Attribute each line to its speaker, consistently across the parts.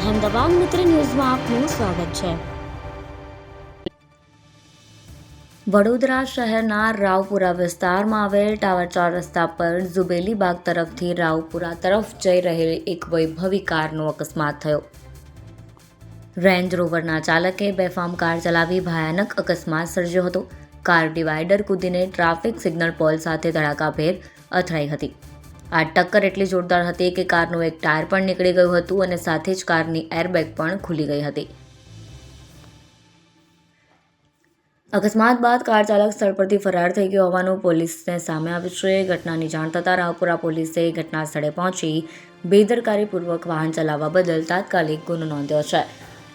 Speaker 1: અહેમદાબાદ મિત્ર ન્યૂઝમાં આપનું સ્વાગત છે। વડોદરા શહેરના રાવપુરા વિસ્તારમાં આવેલ ટાવર 4 રસ્તા પર ઝુબેલી બાગ તરફથી રાવપુરા તરફ જઈ રહેલી એક વૈભવી કારનો અકસ્માત થયો। રેન્જ રોવરના ચાલકે બેફામ કાર ચલાવી ભયાનક અકસ્માત સર્જ્યો હતો। કાર ડિવાઈડર કૂદીને ટ્રાફિક સિગ્નલ પોલ સાથે ધડાકાભેર અથડાઈ હતી। આ ટક્કર એટલી જોરદાર હતી કે કારનું એક ટાયર પણ નીકળી ગયું હતું અને સાથે જ કારની એરબેગ પણ ખુલી ગઈ હતી। અકસ્માત બાદ કાર ચાલક સ્થળ પરથી ફરાર થઈ ગયો હોવાનું પોલીસને સામે આવ્યું છે। ઘટનાની જાણ થતાં રાવપુરા પોલીસે ઘટના સ્થળે પહોંચી બેદરકારીપૂર્વક વાહન ચલાવવા બદલ તાત્કાલિક ગુનો નોંધ્યો છે।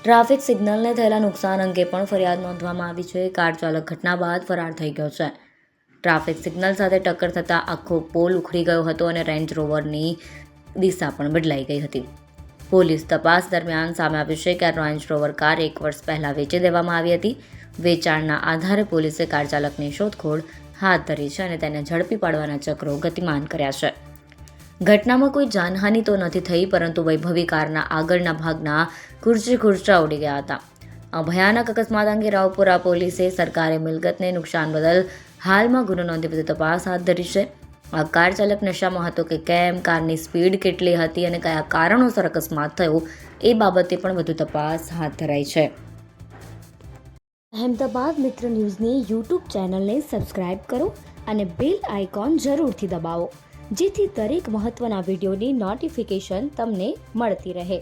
Speaker 1: ટ્રાફિક સિગ્નલને થયેલા નુકસાન અંગે પણ ફરિયાદ નોંધવામાં આવી છે। કાર ચાલક ઘટના બાદ ફરાર થઈ ગયો છે। ટ્રાફિક સિગ્નલ સાથે ટક્કર થતાં આખો પોલ ઉખડી ગયો હતો અને રેન્જ રોવરની દિશા પણ બદલાઈ ગઈ હતી। પોલીસ તપાસ દરમિયાન સામે આવ્યું છે કે રેન્જ રોવર કાર 1 વર્ષ પહેલાં વેચી દેવામાં આવી હતી। વેચાણના આધારે પોલીસે કાર ચાલકની શોધખોળ હાથ ધરી છે અને તેને ઝડપી પાડવાના ચક્રો ગતિમાન કર્યા છે। ઘટનામાં કોઈ જાનહાનિ તો નથી થઈ, પરંતુ વૈભવી કારના આગળના ભાગના ખુરચા ઉડી ગયા હતા। આ ભયાનક અકસ્માત અંગે રાવપુરા પોલીસે સરકારી મિલકતને નુકસાન બદલ હાલમાં ગુનો નોંધી વધુ તપાસ હાથ ધરી છે। આ કાર ચાલક નશામાં હતો કે કેમ, કારની સ્પીડ કેટલી હતી અને કયા કારણોસર અકસ્માત થયો એ બાબતે પણ વધુ તપાસ હાથ ધરાઈ છે। અહેમદાબાદ મિત્ર ન્યૂઝની યુટ્યુબ ચેનલને સબસ્ક્રાઇબ કરો અને બેલ આઇકોન જરૂરથી દબાવો, જેથી દરેક મહત્ત્વના વિડીયોની નોટિફિકેશન તમને મળતી રહે।